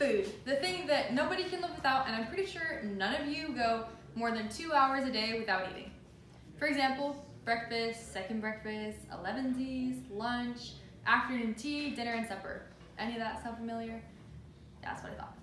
Food, the thing that nobody can live without, and I'm pretty sure none of you go more than 2 hours a day without eating. For example, breakfast, second breakfast, 11sies, lunch, afternoon tea, dinner, and supper. Any of that sound familiar? That's what I thought.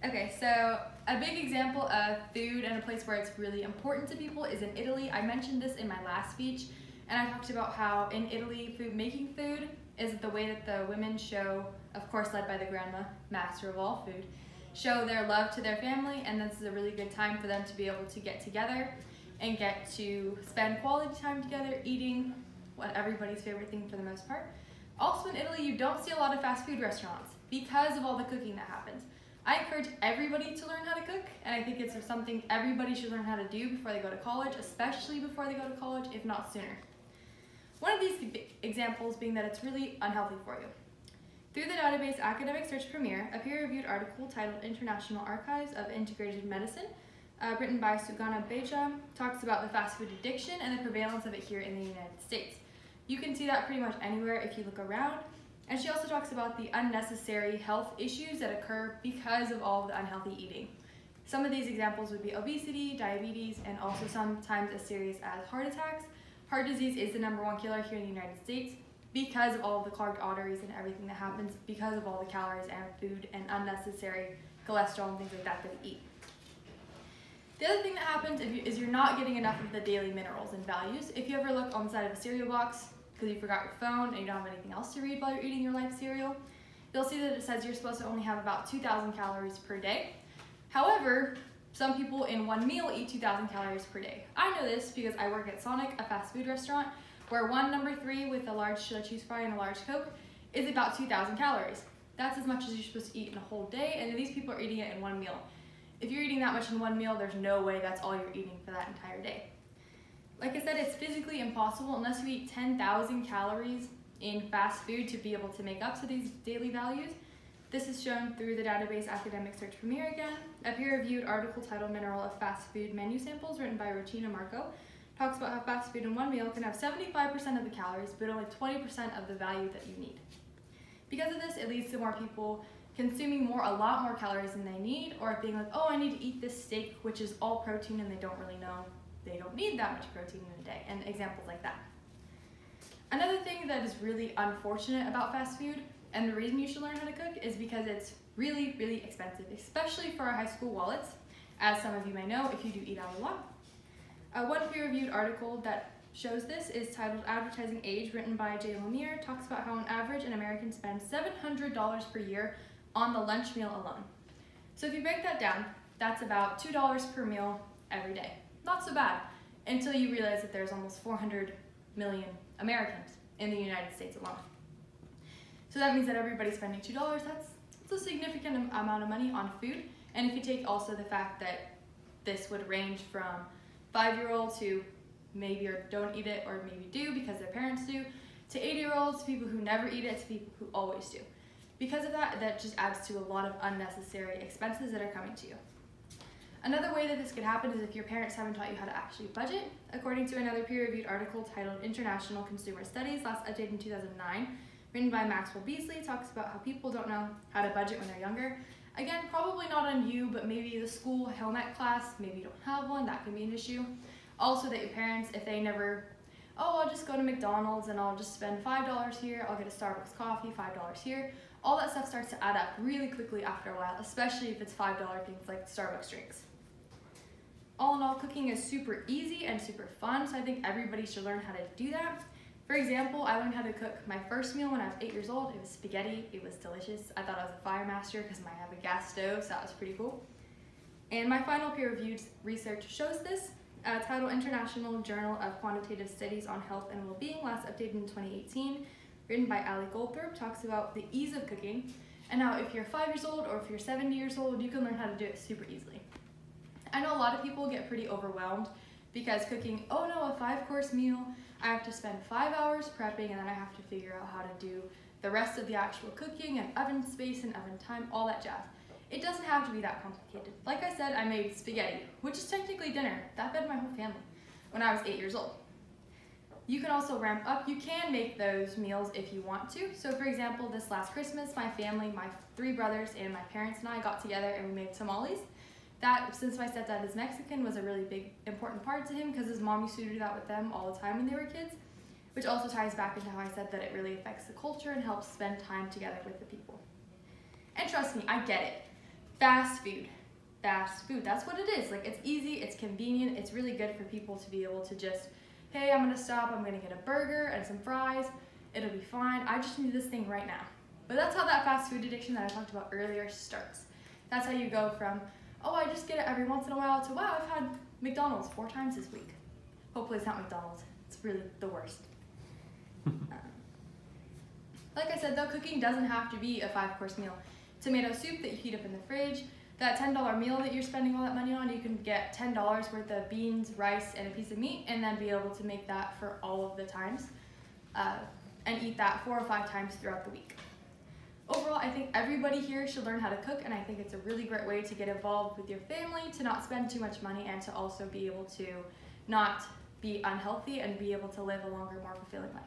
Okay, so a big example of food and a place where it's really important to people is in Italy. I mentioned this in my last speech, and I talked about how in Italy, making food is the way that the women show, of course led by the grandma, master of all food, show their love to their family, and this is a really good time for them to be able to get together and get to spend quality time together, eating what everybody's favorite thing for the most part. Also in Italy, you don't see a lot of fast food restaurants because of all the cooking that happens. I encourage everybody to learn how to cook, and I think it's something everybody should learn how to do before they go to college, especially before they go to college, if not sooner. One of these examples being that it's really unhealthy for you. Through the database Academic Search Premier, a peer-reviewed article titled International Archives of Integrated Medicine, written by Sugana Beja, talks about the fast food addiction and the prevalence of it here in the United States. You can see that pretty much anywhere if you look around. And she also talks about the unnecessary health issues that occur because of all of the unhealthy eating. Some of these examples would be obesity, diabetes, and also sometimes as serious as heart attacks. Heart disease is the #1 killer here in the United States because of all of the clogged arteries and everything that happens because of all the calories and food and unnecessary cholesterol and things like that that we eat. The other thing that happens is you're not getting enough of the daily minerals and values. If you ever look on the side of a cereal box because you forgot your phone and you don't have anything else to read while you're eating your life cereal, you'll see that it says you're supposed to only have about 2,000 calories per day. However, some people in one meal eat 2,000 calories per day. I know this because I work at Sonic, a fast food restaurant, where one #3 with a large chili cheese fry and a large Coke is about 2,000 calories. That's as much as you're supposed to eat in a whole day, and these people are eating it in one meal. If you're eating that much in one meal, there's no way that's all you're eating for that entire day. Like I said, it's physically impossible unless you eat 10,000 calories in fast food to be able to make up to these daily values. This is shown through the database Academic Search Premier again. A peer-reviewed article titled Mineral of Fast Food Menu Samples, written by Regina Marco, talks about how fast food in one meal can have 75% of the calories, but only 20% of the value that you need. Because of this, it leads to more people consuming a lot more calories than they need, or being like, oh, I need to eat this steak, which is all protein, and they don't really know they don't need that much protein in a day, and examples like that. Another thing that is really unfortunate about fast food, and the reason you should learn how to cook, is because it's really, really expensive, especially for our high school wallets, as some of you may know if you do eat out a lot. One peer-reviewed article that shows this is titled Advertising Age, written by Jay Lemire, talks about how on average an American spends $700 per year on the lunch meal alone. So if you break that down, that's about $2 per meal every day. Not so bad, until you realize that there's almost 400 million Americans in the United States alone. So that means that everybody's spending $2. That's a significant amount of money on food. And if you take also the fact that this would range from 5-year-olds who maybe or don't eat it, or maybe do because their parents do, to 80-year-olds, people who never eat it, to people who always do. Because of that, that just adds to a lot of unnecessary expenses that are coming to you. Another way that this could happen is if your parents haven't taught you how to actually budget. According to another peer-reviewed article titled International Consumer Studies, last updated in 2009, written by Maxwell Beasley, talks about how people don't know how to budget when they're younger. Again, probably not on you, but maybe the school home ec class, maybe you don't have one, that can be an issue. Also that your parents, if they never, oh, I'll just go to McDonald's and I'll just spend $5 here, I'll get a Starbucks coffee, $5 here. All that stuff starts to add up really quickly after a while, especially if it's $5 things like Starbucks drinks. All in all, cooking is super easy and super fun, so I think everybody should learn how to do that. For example, I learned how to cook my first meal when I was 8 years old. It was spaghetti. It was delicious. I thought I was a fire master because I have a gas stove, so that was pretty cool. And my final peer-reviewed research shows this, titled International Journal of Quantitative Studies on Health and Well-Being, last updated in 2018, written by Ali Goldthorpe, talks about the ease of cooking, and how if you're 5 years old or if you're 70 years old, you can learn how to do it super easily. I know a lot of people get pretty overwhelmed because cooking, oh no, a 5-course meal, I have to spend 5 hours prepping, and then I have to figure out how to do the rest of the actual cooking and oven space and oven time, all that jazz. It doesn't have to be that complicated. Like I said, I made spaghetti, which is technically dinner. That fed my whole family when I was 8 years old. You can also ramp up. You can make those meals if you want to. So for example, this last Christmas, my family, my 3 brothers and my parents and I got together and we made tamales. That, since my stepdad is Mexican, was a really big, important part to him because his mom used to do that with them all the time when they were kids, which also ties back into how I said that it really affects the culture and helps spend time together with the people. And trust me, I get it. Fast food, that's what it is. Like, it's easy, it's convenient, it's really good for people to be able to just, hey, I'm gonna stop, I'm gonna get a burger and some fries, it'll be fine, I just need this thing right now. But that's how that fast food addiction that I talked about earlier starts. That's how you go from, oh, I just get it every once in a while, to wow, I've had McDonald's 4 times this week. Hopefully it's not McDonald's, it's really the worst. Like I said though, cooking doesn't have to be a 5-course meal. Tomato soup that you heat up in the fridge, that $10 meal that you're spending all that money on, you can get $10 worth of beans, rice, and a piece of meat, and then be able to make that for all of the times, and eat that 4 or 5 times throughout the week. Overall, I think everybody here should learn how to cook, and I think it's a really great way to get involved with your family, to not spend too much money, and to also be able to not be unhealthy and be able to live a longer, more fulfilling life.